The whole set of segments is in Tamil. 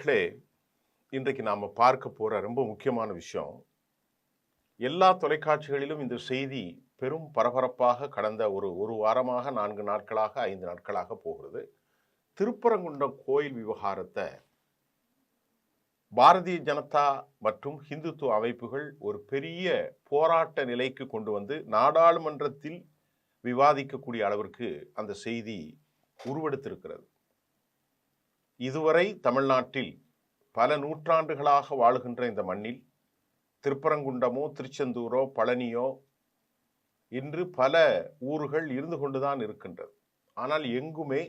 நேயர்களே, இன்றைக்கு நாம பார்க்க போற ரொம்ப முக்கியமான விஷயம், எல்லா தொலைக்காட்சிகளிலும் இந்த செய்தி பெரும் பரபரப்பாக கடந்த ஒரு வாரமாக, 4 நாட்களாக, 5 நாட்களாக போகிறது. திருப்பரங்குன்றம் கோயில் விவகாரத்த பாரதிய ஜனதா மற்றும் ஹிந்துத்துவ அமைப்புகள் ஒரு பெரிய போராட்ட நிலைக்கு கொண்டு வந்து நாடாளுமன்றத்தில் விவாதிக்கக்கூடிய அளவிற்கு அந்த செய்தி உருவெடுத்திருக்கிறது. இதுவரை தமிழ்நாட்டில் பல நூற்றாண்டுகளாக வாழுகின்ற இந்த மண்ணில் திருப்பரங்குன்றமோ, திருச்செந்தூரோ, பழனியோ இன்று பல ஊர்கள் இருந்து கொண்டுதான் இருக்கின்றது. ஆனால் எங்குமே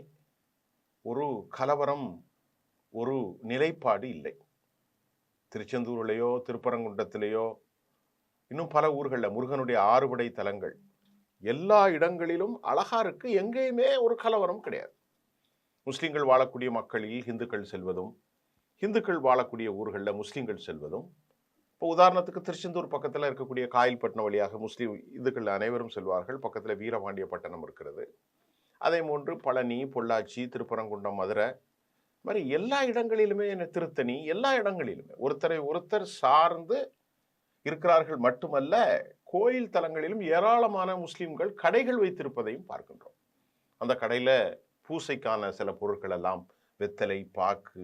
ஒரு கலவரம், ஒரு நிலைப்பாடு இல்லை. திருச்செந்தூரிலேயோ, திருப்பரங்குன்றத்திலேயோ, இன்னும் பல ஊர்களில் முருகனுடைய 6 படை தலங்கள், எல்லா இடங்களிலும் அழகா இருக்கு. எங்கேயுமே ஒரு கலவரம் கிடையாது. முஸ்லிம்கள் வாழக்கூடிய மக்களில் இந்துக்கள் செல்வதும், இந்துக்கள் வாழக்கூடிய ஊர்களில் முஸ்லிம்கள் செல்வதும், இப்போ உதாரணத்துக்கு திருச்செந்தூர் பக்கத்தில் இருக்கக்கூடிய காயல்பட்டினம் வழியாக முஸ்லீம் இந்துக்கள் அனைவரும் செல்வார்கள். பக்கத்தில் வீரபாண்டிய பட்டணம் இருக்கிறது. அதே போன்று பழனி, பொள்ளாச்சி, திருப்பரங்குன்றம், மதுரை, மாதிரி எல்லா இடங்களிலுமே, திருத்தணி, எல்லா இடங்களிலுமே ஒருத்தரை ஒருத்தர் சார்ந்து இருக்கிறார்கள். மட்டுமல்ல, கோயில் தலங்களிலும் ஏராளமான முஸ்லிம்கள் கடைகள் வைத்திருப்பதையும் பார்க்கின்றோம். அந்த கடையில் பூசைக்கான சில பொருட்கள் எல்லாம், வெத்தலை, பாக்கு,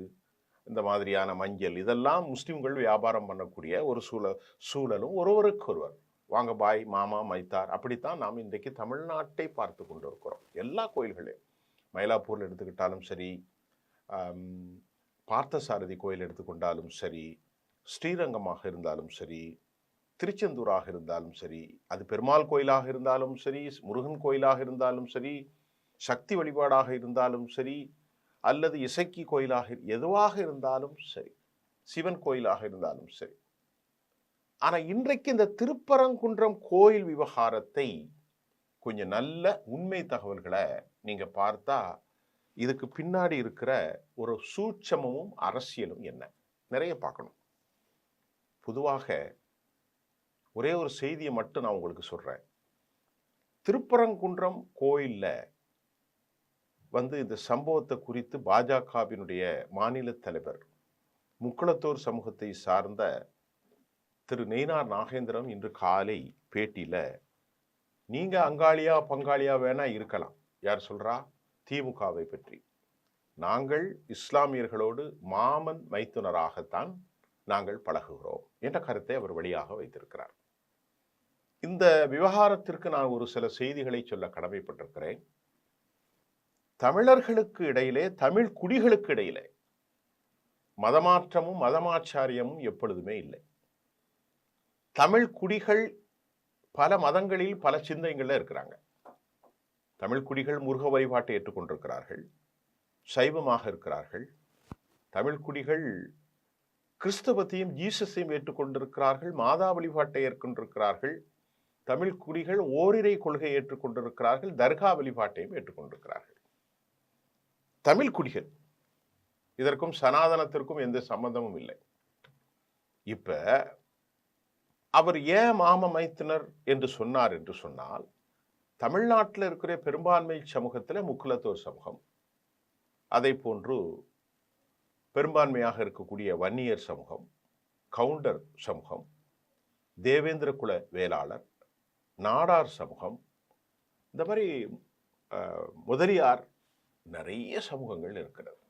இந்த மாதிரியான மஞ்சள், இதெல்லாம் முஸ்லிம்கள் வியாபாரம் பண்ணக்கூடிய ஒரு சூழலும் ஒருவருக்கு ஒருவர் வாங்க பாய், மாமா, மைத்தார், அப்படித்தான் நாம் இன்றைக்கு தமிழ்நாட்டை பார்த்து கொண்டு இருக்கிறோம். எல்லா கோயில்களையும், மயிலாப்பூரில் எடுத்துக்கிட்டாலும் சரி, பார்த்தசாரதி கோயில் எடுத்துக்கொண்டாலும் சரி, ஸ்ரீரங்கமாக இருந்தாலும் சரி, திருச்செந்தூராக இருந்தாலும் சரி, அது பெருமாள் கோயிலாக இருந்தாலும் சரி, முருகன் கோயிலாக இருந்தாலும் சரி, சக்தி வழிபாடாக இருந்தாலும் சரி, அல்லது இசக்கி கோயிலாக எதுவாக இருந்தாலும் சரி, சிவன் கோயிலாக இருந்தாலும் சரி. ஆனா இன்றைக்கு இந்த திருப்பரங்குன்றம் கோயில் விவகாரத்தை கொஞ்சம் நல்ல உண்மை தகவல்களை நீங்க பார்த்தா, இதுக்கு பின்னாடி இருக்கிற ஒரு சூட்சமும் அரசியலும் என்ன நிறைய பார்க்கணும். பொதுவாக ஒரே ஒரு செய்தியை மட்டும் நான் உங்களுக்கு சொல்றேன். திருப்பரங்குன்றம் கோயில்ல இந்த சம்பவத்தை குறித்து பாஜகவினுடைய மாநில தலைவர், முக்குளத்தூர் சமூகத்தை சார்ந்த திரு நயினார் நாகேந்திரன் இன்று காலை பேட்டியில, நீங்க அங்காளியா பங்காளியா வேணா இருக்கலாம், யார் சொல்றா, திமுகவை பற்றி, நாங்கள் இஸ்லாமியர்களோடு மாமன் மைத்துனராகத்தான் நாங்கள் பழகுகிறோம் என்ற கருத்தை அவர் வெளியாக வைத்திருக்கிறார். இந்த விவகாரத்திற்கு நான் ஒரு சில செய்திகளை சொல்ல கடமைப்பட்டிருக்கிறேன். தமிழர்களுக்கு இடையிலே, தமிழ் குடிகளுக்கு இடையிலே மதமாற்றமும் மதமாச்சாரியமும் எப்பொழுதுமே இல்லை. தமிழ் குடிகள் பல மதங்களில் பல சிந்தனைகள்ல இருக்கிறாங்க. தமிழ் குடிகள் முருக வழிபாட்டை ஏற்றுக்கொண்டிருக்கிறார்கள், சைவமாக இருக்கிறார்கள். தமிழ் குடிகள் கிறிஸ்தவத்தையும் ஜீசஸையும் ஏற்றுக்கொண்டிருக்கிறார்கள், மாதா வழிபாட்டை ஏற்கொண்டிருக்கிறார்கள். தமிழ் குடிகள் ஓரிரை கொள்கையை ஏற்றுக்கொண்டிருக்கிறார்கள், தர்கா வழிபாட்டையும் ஏற்றுக்கொண்டிருக்கிறார்கள். தமிழ் குடிகள், இதற்கும் சனாதனத்திற்கும் எந்த சம்பந்தமும் இல்லை. இப்ப அவர் ஏன் மாம மைத்துனர் என்று சொன்னார் என்று சொன்னால், தமிழ்நாட்டில் இருக்கிற பெரும்பான்மை சமூகத்தில் முக்குலத்தோர் சமூகம், அதை போன்று பெரும்பான்மையாக இருக்கக்கூடிய வன்னியர் சமூகம், கவுண்டர் சமூகம், தேவேந்திர குல வேளாளர், நாடார் சமூகம், இந்த மாதிரி முதலியார், நிறைய சமூகங்கள் இருக்கிறது.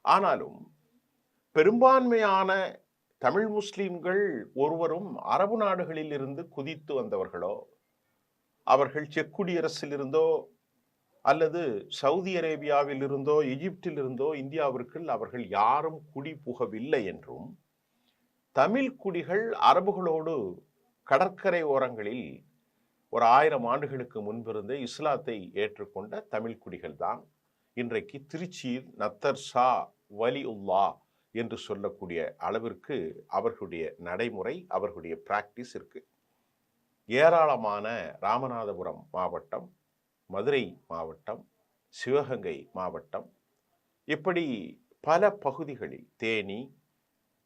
ஆனாலும் பெரும்பான்மையான தமிழ் முஸ்லிம்கள் ஒருவரும் அரபு நாடுகளில் இருந்து குதித்து வந்தவர்களோ, அவர்கள் செக் குடியரசில் இருந்தோ அல்லது சவுதி அரேபியாவில் இருந்தோ எகிப்தில் இருந்தோ இந்தியாவிற்கு அவர்கள் யாரும் குடி புகவில்லை என்றும், தமிழ் குடிகள் அரபுகளோடு கடற்கரை ஓரங்களில் ஒரு 1000 ஆண்டுகளுக்கு முன்பிருந்த இஸ்லாத்தை ஏற்றுக்கொண்ட தமிழ் குடிகள் தான் இன்றைக்கு திருச்சியில் நத்தர் ஷா வலியுல்லா என்று சொல்லக்கூடிய அளவிற்கு அவர்களுடைய நடைமுறை, அவர்களுடைய பிராக்டிஸ் இருக்கு. ஏராளமான ராமநாதபுரம் மாவட்டம், மதுரை மாவட்டம், சிவகங்கை மாவட்டம், இப்படி பல பகுதிகளில், தேனி,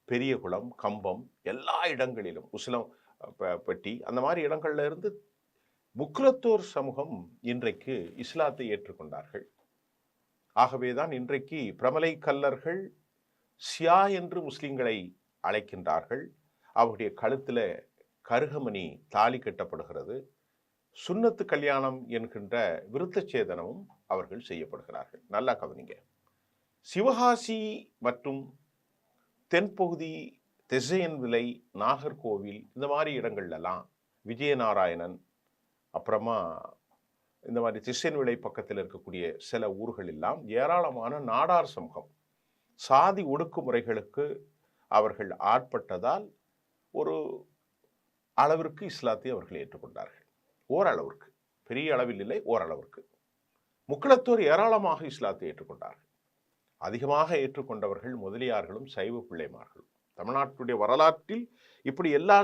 பெரியகுளம், கம்பம், எல்லா இடங்களிலும், உசிலம்பட்டி, அந்த மாதிரி இடங்கள்ல இருந்து முக்குலத்தோர் சமூகம் இன்றைக்கு இஸ்லாத்தை ஏற்றுக்கொண்டார்கள். ஆகவேதான் இன்றைக்கு பிரமலை கல்லர்கள் ஷியா என்று முஸ்லிம்களை அழைக்கின்றார்கள். அவருடைய கழுத்தில் கருகமணி தாலி கட்டப்படுகிறது. சுன்னத்து கல்யாணம் என்கின்ற விருத்த சேதனமும் அவர்கள் செய்யப்படுகிறார்கள். நல்லா கவனிங்க. சிவகாசி மற்றும் தென்பகுதி, திசையன்விளை, நாகர்கோவில், இந்த மாதிரி இடங்கள்லாம் விஜயநாராயணன், அப்புறமா இந்த மாதிரி திசையன்விளை பக்கத்தில் இருக்கக்கூடிய சில ஊர்கள் எல்லாம் ஏராளமான நாடார் சமூகம் சாதி ஒடுக்குமுறைகளுக்கு அவர்கள் ஆட்பட்டதால் ஒரு அளவிற்கு இஸ்லாத்தை அவர்கள் ஏற்றுக்கொண்டார்கள். ஓரளவிற்கு, பெரிய அளவில் இல்லை, ஓரளவிற்கு. முக்குளத்தோர் ஏராளமாக இஸ்லாத்தை ஏற்றுக்கொண்டார்கள். அதிகமாக ஏற்றுக்கொண்டவர்கள் முதலியார்களும் சைவ பிள்ளைமார்களும். தமிழ்நாட்டுடைய வரலாற்றில் இப்படி எல்லா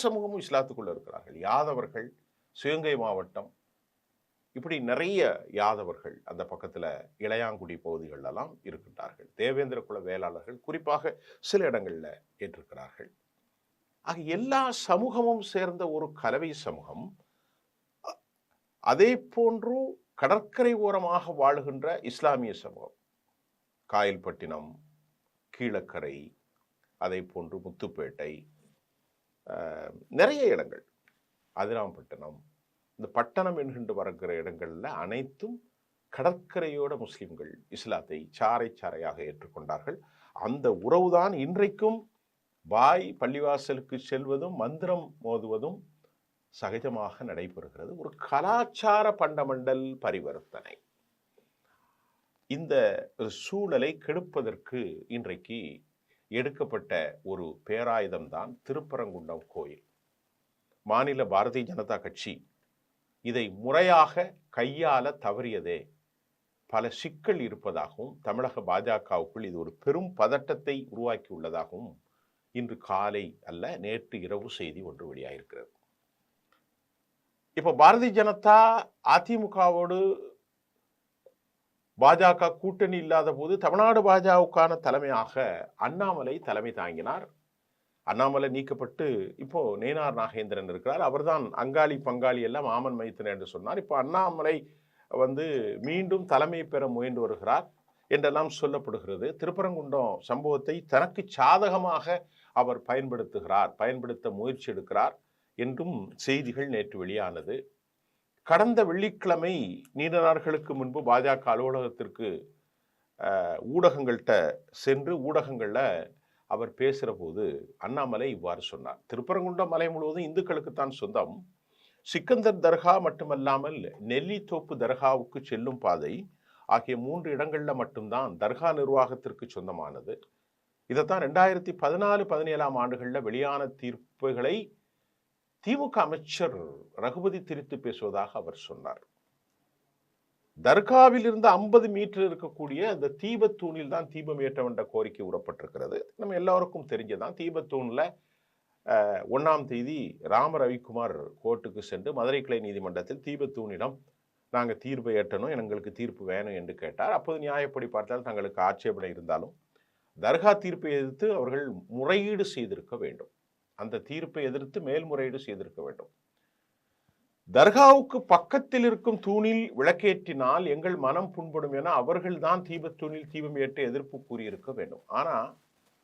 சமூகமும் இஸ்லாத்துக்குள்ள இருக்கிறார்கள். யாதவர்கள், சிவகங்கை மாவட்டம், இப்படி நிறைய யாதவர்கள் அந்த பக்கத்துல இளையாங்குடி பகுதிகளெல்லாம் இருக்கின்றார்கள். தேவேந்திர குல வேளாளர்கள் குறிப்பாக சில இடங்கள்ல ஏற்றிருக்கிறார்கள். ஆக எல்லா சமூகமும் சேர்ந்த ஒரு கலவை சமூகம். அதே போன்று கடற்கரை ஓரமாக வாழுகின்ற இஸ்லாமிய சமூகம், காயல்பட்டினம், கீழக்கரை, அதே போன்று முத்துப்பேட்டை, நிறைய இடங்கள், அதிராம்பட்டினம், இந்த பட்டணம் என்கின்ற வருகிற இடங்கள்ல அனைத்தும் கடற்கரையோட முஸ்லிம்கள் இஸ்லாத்தை சாறை சாறையாக ஏற்றுக்கொண்டார்கள். அந்த உறவுதான் இன்றைக்கும் பாய் பள்ளிவாசலுக்கு செல்வதும் மந்திரம் மோதுவதும் சகஜமாக நடைபெறுகிறது. ஒரு கலாச்சார பண்டமண்டல் பரிவர்த்தனை. இந்த சூழலை கெடுப்பதற்கு இன்றைக்கு எடுக்கப்பட்ட ஒரு பேராயுதம்தான் திருப்பரங்குன்றம் கோயில். மாநில பாரதிய ஜனதா கட்சி இதை முறையாக கையாள தவறியதே பல சிக்கல் இருப்பதாகவும், தமிழக பாஜகவுக்குள் இது ஒரு பெரும் பதட்டத்தை உருவாக்கி உள்ளதாகவும் இன்று காலை அல்ல, நேற்று இரவு செய்தி ஒன்று வெளியாயிருக்கிறது. இப்ப பாரதிய ஜனதா அதிமுகவோடு பாஜக கூட்டணி இல்லாத போது தமிழ்நாடு பாஜகவுக்கான தலைமையாக அண்ணாமலை தலைமை தாங்கினார். அண்ணாமலை நீக்கப்பட்டு இப்போ நேனார் நாகேந்திரன் இருக்கிறார். அவர்தான் அங்காளி பங்காளி எல்லாம் மாமன் மைத்தன் என்று சொன்னார். இப்போ அண்ணாமலை மீண்டும் தலைமை பெற முயன்று வருகிறார் என்றெல்லாம் சொல்லப்படுகிறது. திருப்பரங்குன்றம் சம்பவத்தை தனக்கு சாதகமாக அவர் பயன்படுத்த முயற்சி எடுக்கிறார் என்றும் செய்திகள் நேற்று வெளியானது. கடந்த வெள்ளிக்கிழமை நீண்ட நாட்களுக்கு முன்பு பாஜக அலுவலகத்திற்கு ஊடகங்கள்கிட்ட சென்று ஊடகங்கள்ல அவர் பேசுகிற போது அண்ணாமலை இவ்வாறு சொன்னார். திருப்பரங்குன்றம் மலை முழுவதும் இந்துக்களுக்குத்தான் சொந்தம். சிக்கந்தர் தர்கா மட்டுமல்லாமல் நெல்லித்தோப்பு தர்காவுக்கு செல்லும் பாதை ஆகிய 3 இடங்கள்ல மட்டும்தான் தர்கா நிர்வாகத்திற்கு சொந்தமானது. இதைத்தான் 2014-17 ஆண்டுகளில் வெளியான தீர்ப்புகளை திமுக அமைச்சர் ரகுபதி திரித்து பேசுவதாக அவர் சொன்னார். தர்காவில் இருந்து 50 மீட்டர் இருக்கக்கூடிய அந்த தீபத்தூணில் தான் தீபம் ஏற்ற வேண்ட கோரிக்கை கூறப்பட்டிருக்கிறது. நம்ம எல்லாருக்கும் தெரிஞ்சதான். தீபத்தூணில் 1ஆம் தேதி ராம ரவிக்குமார் கோர்ட்டுக்கு சென்று மதுரை கிளை நீதிமன்றத்தில் தீபத்தூணிடம் நாங்கள் தீர்ப்பை ஏற்றணும், எங்களுக்கு தீர்ப்பு வேணும் என்று கேட்டார். அப்போது நியாயப்படி பார்த்தால் தங்களுக்கு ஆட்சேபனை இருந்தாலும் தர்கா தீர்ப்பை எதிர்த்து அவர்கள் முறையீடு செய்திருக்க வேண்டும். அந்த தீர்ப்பை எதிர்த்து மேல்முறையீடு செய்திருக்க வேண்டும். தர்காவுக்கு பக்கத்தில் இருக்கும் தூணில் விளக்கேற்றினால் எங்கள் மனம் புண்படும் என அவர்கள் தான் தீபத்தூணில் தீபம் ஏற்ற எதிர்ப்பு கூறியிருக்க வேண்டும். ஆனா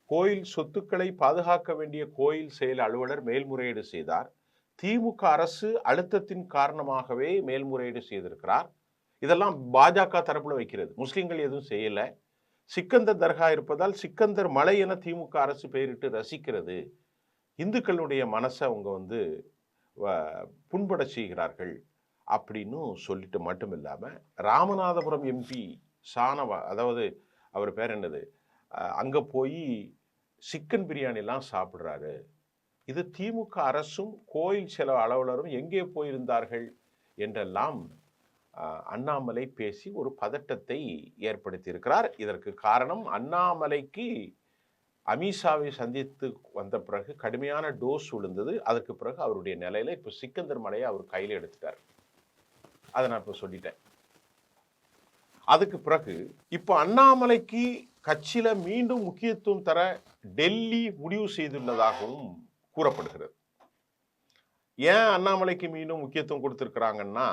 கோயில் சொத்துக்களை பாதுகாக்க வேண்டிய கோயில் செயல் அலுவலர் மேல்முறையீடு செய்தார். திமுக அரசு அழுத்தத்தின் காரணமாகவே மேல்முறையீடு செய்திருக்கிறார். இதெல்லாம் பாஜக தரப்புல வைக்கிறது. முஸ்லிம்கள் எதுவும் செய்யல. சிக்கந்தர் தர்கா இருப்பதால் சிக்கந்தர் மலை என திமுக அரசு பெயரிட்டு ரசிக்கிறது. இந்துக்களுடைய மனசை அவங்க புண்பட செய்கிறார்கள் அப்படின்னு சொல்லிட்டு மட்டும் இல்லாம ராமநாதபுரம் எம்பி ஷானவா, அதாவது அவர் பேர் என்னது, அங்க போய் சிக்கன் பிரியாணி எல்லாம் சாப்பிடுறாரு. இது திமுக அரசும் கோயில் செலவு அலுவலரும் எங்கே போயிருந்தார்கள் என்றெல்லாம் அண்ணாமலை பேசி ஒரு பதட்டத்தை ஏற்படுத்தி இருக்கிறார். இதற்கு காரணம் அண்ணாமலைக்கு அமித்ஷாவை சந்தித்து வந்த பிறகு கடுமையான டோஸ் விழுந்தது. அதற்கு பிறகு அவருடைய நிலையில இப்ப சிக்கந்தர் மலையை அவர் கையில் எடுத்துட்டார். அதை நான் இப்ப சொல்லிட்டேன். அதுக்கு பிறகு இப்ப அண்ணாமலைக்கு கட்சியில மீண்டும் முக்கியத்துவம் தர டெல்லி முடிவு செய்துள்ளதாகவும் கூறப்படுகிறது. ஏன் அண்ணாமலைக்கு மீண்டும் முக்கியத்துவம் கொடுத்திருக்கிறாங்கன்னா,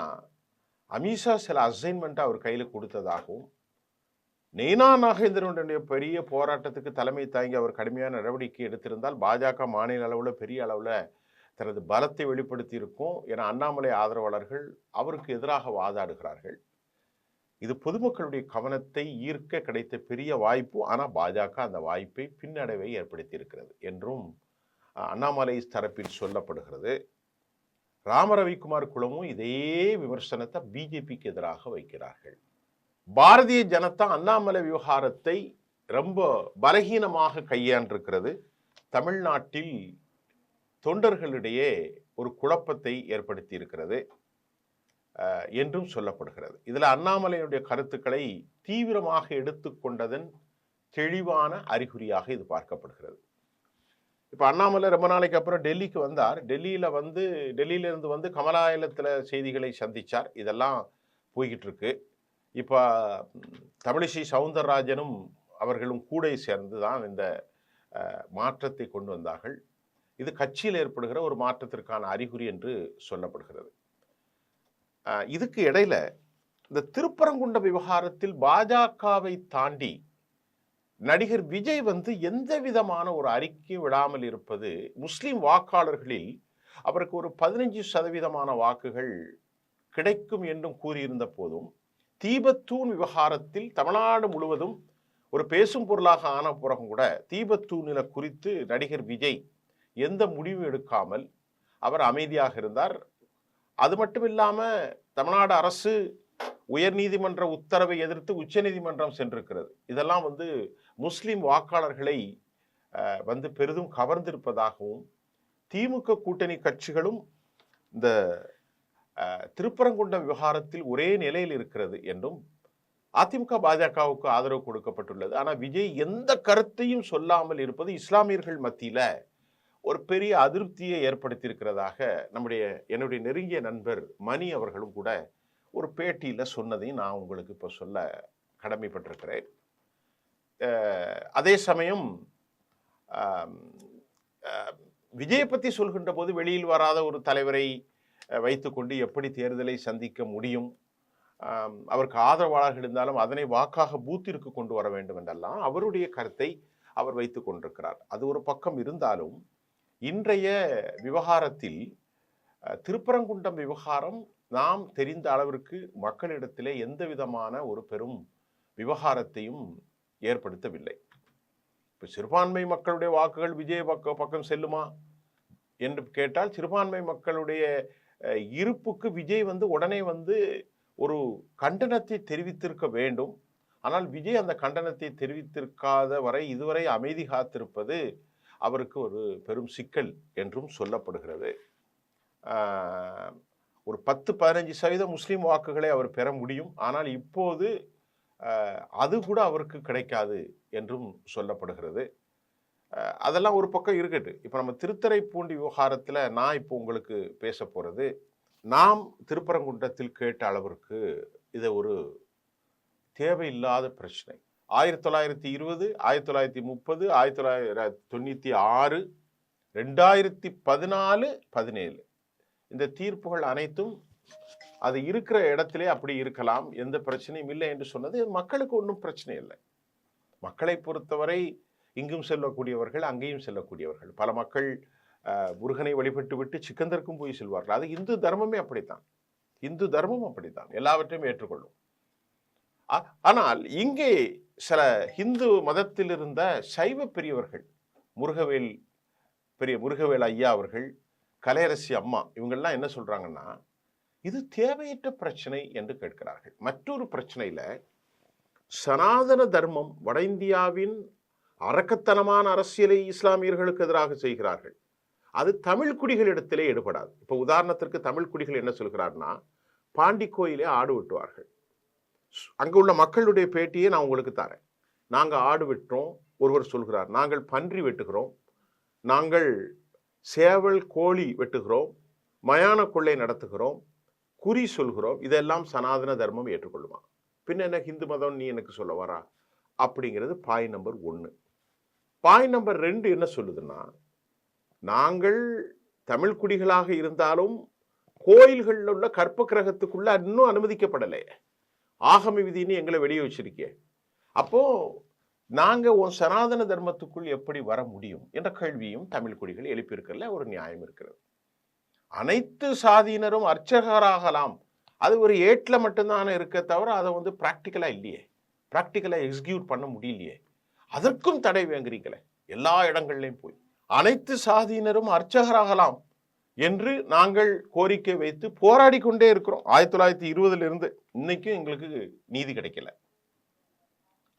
அமித்ஷா சில அசைன்மெண்ட் அவர் கையில கொடுத்ததாகவும் நைனா நாகேந்திரனுடைய பெரிய போராட்டத்துக்கு தலைமை தாங்கி அவர் கடுமையான நடவடிக்கை எடுத்திருந்தால் பாஜக மாநில அளவில் பெரிய அளவில் தனது பலத்தை வெளிப்படுத்தி இருக்கும் என அண்ணாமலை ஆதரவாளர்கள் அவருக்கு எதிராக வாதாடுகிறார்கள். இது பொதுமக்களுடைய கவனத்தை ஈர்க்க கிடைத்த பெரிய வாய்ப்பு. ஆனால் பாஜக அந்த வாய்ப்பை பின்னடைவை ஏற்படுத்தி இருக்கிறது என்றும் அண்ணாமலை தரப்பில் சொல்லப்படுகிறது. ராமரவிக்குமார் குழுவும் இதே விமர்சனத்தை பிஜேபிக்கு எதிராக வைக்கிறார்கள். பாரதிய ஜனதா அண்ணாமலை விவகாரத்தை ரொம்ப பலகீனமாக கையாண்டிருக்கிறது. தமிழ்நாட்டில் தொண்டர்களிடையே ஒரு குழப்பத்தை ஏற்படுத்தி இருக்கிறது என்றும் சொல்லப்படுகிறது. இதில் அண்ணாமலையுடைய கருத்துக்களை தீவிரமாக எடுத்துக்கொண்டதன் தெளிவான அறிகுறியாக இது பார்க்கப்படுகிறது. இப்போ அண்ணாமலை ரொம்ப நாளைக்கு அப்புறம் டெல்லிக்கு வந்தார். டெல்லியிலிருந்து வந்து கமலாலயத்தில் செய்திகளை சந்தித்தார். இதெல்லாம் போய்கிட்டு இருக்கு. இப்போ தமிழிசை சவுந்தரராஜனும் அவர்களும் கூட சேர்ந்து தான் இந்த மாற்றத்தை கொண்டு வந்தார்கள். இது கட்சியில் ஏற்படுகிற ஒரு மாற்றத்திற்கான அறிகுறி என்று சொல்லப்படுகிறது. இதுக்கு இடையில இந்த திருப்பரங்குன்ற விவகாரத்தில் பாஜகவை தாண்டி நடிகர் விஜய் வந்து எந்த விதமான ஒரு அறிக்கை விடாமல் இருப்பது முஸ்லிம் வாக்காளர்களில் அவருக்கு ஒரு 15% வாக்குகள் கிடைக்கும் என்றும் கூறியிருந்த போதும் தீபத்தூண் விவகாரத்தில் தமிழ்நாடு முழுவதும் ஒரு பேசும் பொருளாக ஆன பிறகும் கூட தீபத்தூணில குறித்து நடிகர் விஜய் எந்த முடிவும் எடுக்காமல் அவர் அமைதியாக இருந்தார். அது மட்டும் இல்லாம தமிழ்நாடு அரசு உயர் நீதிமன்ற உத்தரவை எதிர்த்து உச்ச நீதிமன்றம் சென்றிருக்கிறது. இதெல்லாம் வந்து முஸ்லிம் வாக்காளர்களை வந்து பெரிதும் கவர்ந்திருப்பதாகவும் திமுக கூட்டணி கட்சிகளும் இந்த திருப்பரங்குன்ற விவகாரத்தில் ஒரே நிலையில் இருக்கிறது என்றும் அதிமுக பாஜகவுக்கு ஆதரவு கொடுக்கப்பட்டுள்ளது. ஆனால் விஜய் எந்த கருத்தையும் சொல்லாமல் இருப்பது இஸ்லாமியர்கள் மத்தியில ஒரு பெரிய அதிருப்தியை ஏற்படுத்தியிருக்கிறதாக என்னுடைய நெருங்கிய நண்பர் மணி அவர்களும் கூட ஒரு பேட்டியில சொன்னதையும் நான் உங்களுக்கு இப்போ சொல்ல கடமைப்பட்டிருக்கிறேன். அதே சமயம் விஜயை பற்றி சொல்கின்ற போது வெளியில் வராத ஒரு தலைவரை வைத்துக்கொண்டு எப்படி தேர்தலை சந்திக்க முடியும், அவருக்கு ஆதரவாளர்கள் இருந்தாலும் அதனை வாக்காக பூத்திற்கு கொண்டு வர வேண்டும் என்றெல்லாம் அவருடைய கருத்தை அவர் வைத்துக் கொண்டிருக்கிறார். அது ஒரு பக்கம் இருந்தாலும் இன்றைய விவகாரத்தில் திருப்பரங்குன்றம் விவகாரம் நாம் தெரிந்த அளவிற்கு மக்களிடத்திலே எந்த விதமான ஒரு பெரும் விவகாரத்தையும் ஏற்படுத்தவில்லை. இப்போ சிறுபான்மை மக்களுடைய வாக்குகள் விஜய் பக்கம் செல்லுமா என்று கேட்டால் சிறுபான்மை மக்களுடைய இருப்புக்கு விஜய் வந்து உடனே வந்து ஒரு கண்டனத்தை தெரிவித்திருக்க வேண்டும். ஆனால் விஜய் அந்த கண்டனத்தை தெரிவித்திருக்காத வரை இதுவரை அமைதி காத்திருப்பது அவருக்கு ஒரு பெரும் சிக்கல் என்றும் சொல்லப்படுகிறது. ஒரு 10-15% முஸ்லீம் வாக்குகளை அவர் பெற முடியும். ஆனால் இப்போது அது கூட அவருக்கு கிடைக்காது என்றும் சொல்லப்படுகிறது. அதெல்லாம் ஒரு பக்கம் இருக்கட்டு. இப்போ நம்ம திருத்துறைப்பூண்டி விவகாரத்தில் நான் இப்போ உங்களுக்கு பேச போகிறது, நாம் திருப்பரங்குன்றத்தில் கேட்ட அளவிற்கு இது ஒரு தேவையில்லாத பிரச்சனை. 1920, 1930, 1996, 2014, 17 இந்த தீர்ப்புகள் அனைத்தும் அது இருக்கிற இடத்திலே அப்படி இருக்கலாம், எந்த பிரச்சனையும் இல்லை என்று சொன்னது மக்களுக்கு ஒன்றும் பிரச்சனை இல்லை. மக்களை பொறுத்தவரை இங்கும் செல்லக்கூடியவர்கள் அங்கேயும் செல்லக்கூடியவர்கள். பல மக்கள் முருகனை வழிபட்டு விட்டு சிக்கந்தருக்கும் போய் செல்வார்கள். அது இந்து தர்மமே அப்படித்தான். இந்து தர்மம் அப்படித்தான், எல்லாவற்றையும் ஏற்றுக்கொள்ளும். ஆனால் இங்கே சில இந்து மதத்தில் இருந்த சைவ பெரியவர்கள், முருகவேல் ஐயா அவர்கள், கலையரசி அம்மா, இவங்கெல்லாம் என்ன சொல்றாங்கன்னா இது தேவையற்ற பிரச்சனை என்று கேட்கிறார்கள். மற்றொரு பிரச்சனையில சனாதன தர்மம் வட இந்தியாவின் அரக்கத்தனமான அரசியலை இஸ்லாமியர்களுக்கு எதிராக செய்கிறார்கள். அது தமிழ் குடிகளிடத்திலே ஈடுபடாது. இப்போ உதாரணத்திற்கு தமிழ் குடிகள் என்ன சொல்கிறார்னா, பாண்டி கோயிலே ஆடு வெட்டுவார்கள். அங்கு உள்ள மக்களுடைய பேட்டியை நான் உங்களுக்கு தரேன். நாங்கள் ஆடு வெட்டுறோம், ஒருவர் சொல்கிறார். நாங்கள் பன்றி வெட்டுகிறோம், நாங்கள் சேவல் கோழி வெட்டுகிறோம், மயான கொள்ளை நடத்துகிறோம், குறி சொல்கிறோம். இதெல்லாம் சனாதன தர்மம் ஏற்றுக்கொள்ளுமா? பின்ன என்ன ஹிந்து மதம் நீ எனக்கு சொல்ல வரா? அப்படிங்கிறது பாய் நம்பர் 1. பாய் நம்பர் 2 என்ன சொல்லுதுன்னா, நாங்கள் தமிழ் குடிகளாக இருந்தாலும் கோயில்களில் உள்ள கற்ப கிரகத்துக்குள்ள இன்னும் அனுமதிக்கப்படலை, ஆகம விதின்னு எங்களை வெளியே வச்சிருக்கே, அப்போ நாங்க உன் சனாதன தர்மத்துக்குள் எப்படி வர முடியும் என்ற கேள்வியும் தமிழ் குடிகள் எழுப்பியிருக்கிறதுல ஒரு நியாயம் இருக்கிறது. அனைத்து சாதியினரும் அர்ச்சகராகலாம், அது ஒரு ஏட்ல மட்டும்தான் இருக்க தவிர அதை வந்து பிராக்டிக்கலா இல்லையே, பிராக்டிக்கலா எக்ஸிக்யூட் பண்ண முடியலையே, அதற்கும் தடை வாங்குறீங்களே எல்லா இடங்கள்லையும் போய். அனைத்து சாதியினரும் அர்ச்சகராகலாம் என்று நாங்கள் கோரிக்கை வைத்து போராடி கொண்டே இருக்கிறோம். 1920 இருந்து இன்னைக்கும் எங்களுக்கு நீதி கிடைக்கல.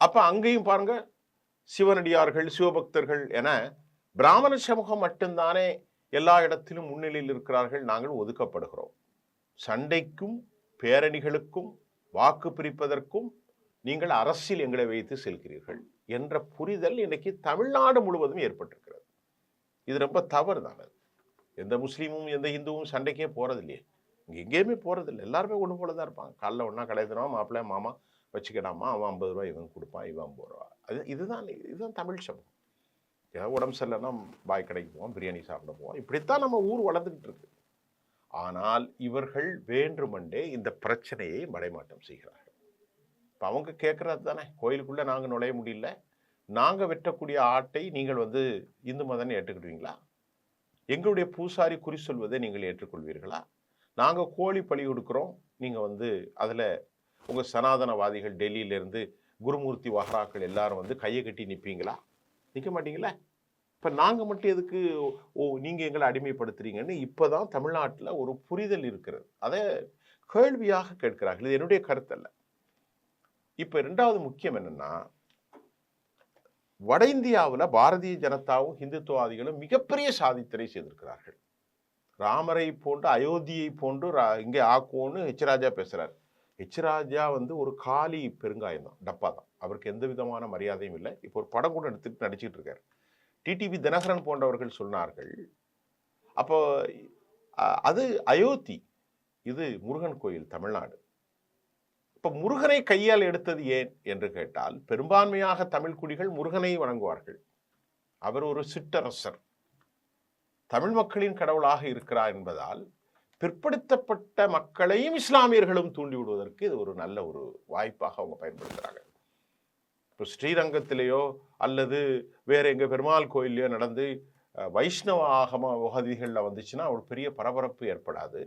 அப்ப அங்கேயும் பாருங்க, சிவனடியார்கள் சிவபக்தர்கள் என பிராமண சமூகம் மட்டும்தானே எல்லா இடத்திலும் முன்னிலையில் இருக்கிறார்கள், நாங்கள் ஒதுக்கப்படுகிறோம். சண்டைக்கும் பேரணிகளுக்கும் வாக்கு பிரிப்பதற்கும் நீங்கள் அரசியல் எங்களை வைத்து செல்கிறீர்கள் என்ற புரிதல் இன்னைக்கு தமிழ்நாடு முழுவதும் ஏற்பட்டிருக்கிறது. இது ரொம்ப தவறு தான். எந்த முஸ்லீமும் எந்த இந்துவும் சண்டைக்கே போறது இல்லையே, இங்கே எங்கேயுமே போறது இல்லை. எல்லாருமே ஒன்று போல தான் இருப்பாங்க. காலைல ஒன்றா கலைதனமா மாப்பிள்ளை மாமா வச்சுக்கிடாமா, அவன் 50 ரூபாய் இவன் கொடுப்பான், இவன் 50 ரூபா. இதுதான் தமிழ் சமூகம். ஏதாவது உடம்பு சரியில்லைன்னா பாய் கடைக்கு போவோம், பிரியாணி சாப்பிட போவோம். இப்படித்தான் நம்ம ஊர் வளர்ந்துக்கிட்டு இருக்கு. ஆனால் இவர்கள் வேண்டுமென்றே இந்த பிரச்சனையை மடைமாட்டம் செய்கிறார்கள். இப்போ அவங்க கேட்கறது தானே, கோயிலுக்குள்ள நாங்கள் நுழைய முடியல, நாங்கள் வெட்டக்கூடிய ஆட்டை நீங்கள் வந்து இந்து மதம் ஏற்றுக்கிடுவீங்களா? எங்களுடைய பூசாரி குறி சொல்வதை நீங்கள் ஏற்றுக்கொள்வீர்களா? நாங்கள் கோழி பலி கொடுக்குறோம், நீங்கள் வந்து அதில் உங்கள் சனாதனவாதிகள் டெல்லியிலேருந்து குருமூர்த்தி வஹராக்கள் எல்லாரும் வந்து கையை கட்டி நிற்பீங்களா? நிற்க மாட்டீங்களா? இப்போ நாங்கள் மட்டும் எதுக்கு நீங்கள் எங்களை அடிமைப்படுத்துறீங்கன்னு இப்போ தான் தமிழ்நாட்டில் ஒரு புரிதல் இருக்கிறது. அதை கேள்வியாக கேட்கிறார்கள். இது என்னுடைய கருத்தல்ல. இப்போ 2வது முக்கியம் என்னன்னா, வட இந்தியாவில் பாரதிய ஜனதாவும் இந்துத்துவாதிகளும் மிகப்பெரிய சாதித்தரை செய்திருக்கிறார்கள். ராமரை போன்று அயோத்தியை போன்று இங்கே ஆக்குவோன்னு ஹெச் ராஜா பேசுறாரு. ஹெச் ராஜா வந்து ஒரு காலி பெருங்காயம் தான், டப்பா தான். அவருக்கு எந்த விதமான மரியாதையும் இல்லை. இப்போ ஒரு படம் கூட எடுத்துட்டு நடிச்சுட்டு இருக்காரு. டிடிவி தினகரன் போன்றவர்கள் சொன்னார்கள், அப்போ அது அயோத்தி, இது முருகன் கோயில் தமிழ்நாடு. இப்ப முருகனை கையால் எடுத்தது ஏன் என்று கேட்டால், பெரும்பான்மையாக தமிழ் குடிகள் முருகனை வணங்குவார்கள். அவர் ஒரு சிற்றரசர், தமிழ் மக்களின் கடவுளாக இருக்கிறார் என்பதால் பிற்படுத்தப்பட்ட மக்களையும் இஸ்லாமியர்களும் தூண்டி விடுவதற்கு இது ஒரு நல்ல ஒரு வாய்ப்பாக அவங்க பயன்படுத்துறாங்க. இப்போ ஸ்ரீரங்கத்திலேயோ அல்லது வேற எங்க பெருமாள் கோயிலையோ நடந்து வைஷ்ணவ ஆகம உகதிகளில் வந்துச்சுன்னா ஒரு பெரிய பரபரப்பு ஏற்படாது.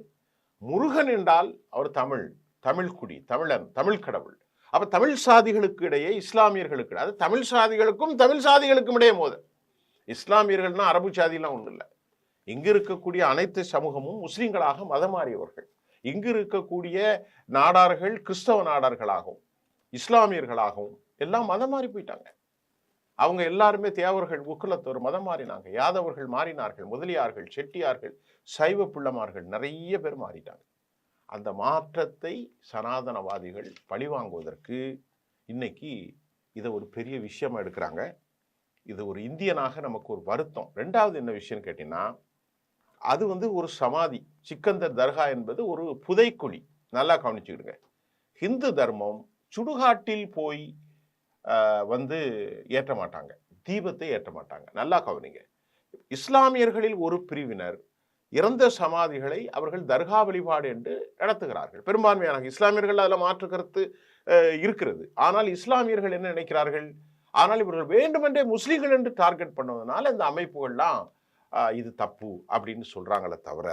முருகன் என்றால் அவர் தமிழ் குடி, தமிழன், தமிழ் கடவுள். அப்ப தமிழ் சாதிகளுக்கு இடையே இஸ்லாமியர்களுக்கு, அது தமிழ் சாதிகளுக்கும் தமிழ் சாதிகளுக்கும் இடையே மோதல். இஸ்லாமியர்கள்னா அரபு சாதியெல்லாம் ஒன்றும் இல்லை. இங்கு இருக்கக்கூடிய அனைத்து சமூகமும் முஸ்லிம்களாக மதம் மாறியவர்கள். இங்கு இருக்கக்கூடிய நாடார்கள் கிறிஸ்தவ நாடார்களாகவும் இஸ்லாமியர்களாகவும் எல்லாம் மதம் மாறி போயிட்டாங்க. அவங்க எல்லாருமே தேவர்கள் உக்குலத்தோர் மதம் மாறினாங்க, யாதவர்கள் மாறினார்கள், முதலியார்கள், செட்டியார்கள், சைவ பிள்ளமார்கள் நிறைய பேர் மாறிட்டாங்க. அந்த மாற்றத்தை சனாதனவாதிகள் பழிவாங்குவதற்கு இன்னைக்கு இதை ஒரு பெரிய விஷயமா எடுக்கிறாங்க. இது ஒரு இந்தியனாக நமக்கு ஒரு வருத்தம். 2வது என்ன விஷயம் கேட்டீங்கன்னா, அது வந்து ஒரு சமாதி, சிக்கந்தர் தர்கா என்பது ஒரு புதைக்குழி. நல்லா கவனிச்சுக்கிடுங்க. ஹிந்து தர்மம் சுடுகாட்டில் போய் வந்து ஏற்ற மாட்டாங்க, தீபத்தை ஏற்ற மாட்டாங்க. நல்லா கவனிங்க. இஸ்லாமியர்களில் ஒரு பிரிவினர் இறந்த சமாதிகளை அவர்கள் தர்கா வழிபாடு என்று நடத்துகிறார்கள். பெரும்பான்மையான இஸ்லாமியர்கள் அதில் மாற்று கருத்து இருக்கிறது. ஆனால் இஸ்லாமியர்கள் என்ன நினைக்கிறார்கள், ஆனால் இவர்கள் வேண்டுமென்றே முஸ்லிம்கள் என்று டார்கெட் பண்ணுவதனால இந்த அமைப்புகள்லாம் இது தப்பு அப்படின்னு சொல்றாங்களே தவிர,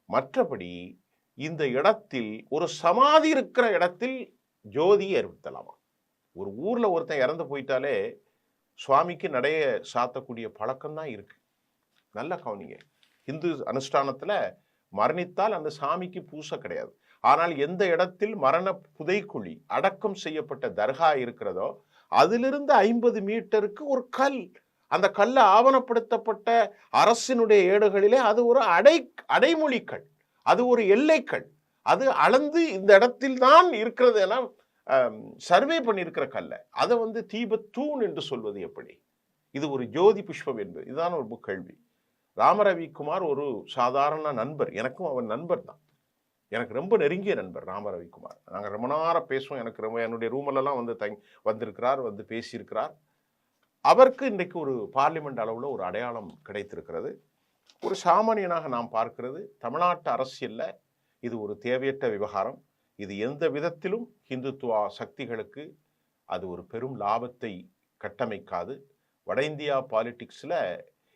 மற்றபடி இந்த இடத்தில் ஒரு சமாதி இருக்கிற இடத்தில் ஜோதி ஏற்படுத்தலாமா? ஒரு ஊர்ல ஒருத்தன் இறந்து போயிட்டாலே சுவாமிக்கு நடைய சாத்தக்கூடிய பழக்கம் தான் இருக்கு. நல்லா கவனிங்க. இந்து அனுஷ்டானத்துல மரணித்தால் அந்த சாமிக்கு பூசை கிடையாது. ஆனால் எந்த இடத்தில் மரண புதைக்குழி அடக்கம் செய்யப்பட்ட தர்கா இருக்கிறதோ அதிலிருந்து 50 மீட்டருக்கு ஒரு கல், அந்த கல்ல ஆவணப்படுத்தப்பட்ட அரசினுடைய ஏடுகளிலே அது ஒரு அடைமொழிக்கல், அது ஒரு எல்லைக்கல், அது அளந்து இந்த இடத்தில் தான் இருக்கிறது என சர்வே பண்ணியிருக்கிற கல்ல அதை வந்து தீபத்தூண் என்று சொல்வது எப்படி? இது ஒரு ஜோதி புஷ்பம் என்பது இதுதான் ஒரு கேள்வி. ராமரவிக்குமார் ஒரு சாதாரண நண்பர், எனக்கும் அவன் நண்பர் தான், எனக்கு ரொம்ப நெருங்கிய நண்பர் ராமரவிக்குமார். நாங்கள் ரொம்ப நேரம் பேசுவோம். எனக்கு ரொம்ப என்னுடைய ரூமெல்லாம் வந்து வந்திருக்கிறார், வந்து பேசியிருக்கிறார். அவருக்கு இன்றைக்கு ஒரு பார்லிமெண்ட் அளவில் ஒரு அடையாளம் கிடைத்திருக்கிறது. ஒரு சாமானியனாக நாம் பார்க்கிறது, தமிழ்நாட்டு அரசியல்ல இது ஒரு தேவையற்ற விவகாரம். இது எந்த விதத்திலும் இந்துத்துவ சக்திகளுக்கு அது ஒரு பெரும் லாபத்தை கட்டமைக்காது. வட இந்தியா பாலிடிக்ஸில்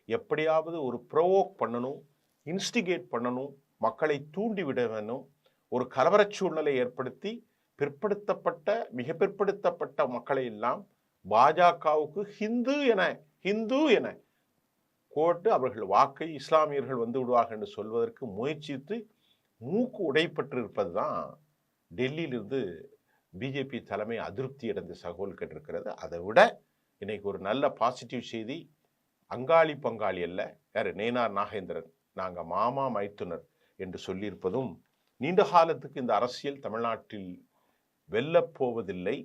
எப்படியாவது ஒரு ப்ரோவோக் பண்ணணும், இன்ஸ்டிகேட் பண்ணணும், மக்களை தூண்டிவிட வேணும், ஒரு கலவரச் சூழ்நிலை ஏற்படுத்தி பிற்படுத்தப்பட்ட மிக பிற்படுத்தப்பட்ட மக்களை எல்லாம் பாஜகவுக்கு ஹிந்து என கோட்டு அவர்கள் வாக்கை இஸ்லாமியர்கள் வந்து விடுவார்கள் என்று சொல்வதற்கு முயற்சித்து மூக்கு உடைப்பட்டு இருப்பது தான் டெல்லியிலிருந்து பிஜேபி தலைமை அதிருப்தி அடைந்த தகவல் கேட்டிருக்கிறது. அதை விட இன்னைக்கு ஒரு நல்ல பாசிட்டிவ் செய்தி, அங்காளி பங்காளி அல்ல, யாரு நேனார் நாகேந்திரன், நாங்க மாமா மைத்துனர் என்று சொல்லியிருப்பதும் நீண்ட காலத்துக்கு இந்த அரசியல் தமிழ்நாட்டில் வெல்லப்போவதில்லை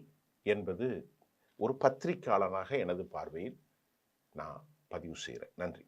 என்பது ஒரு பத்திரிகையாளனாக எனது பார்வையில் நான் பதிவு செய்கிறேன். நன்றி.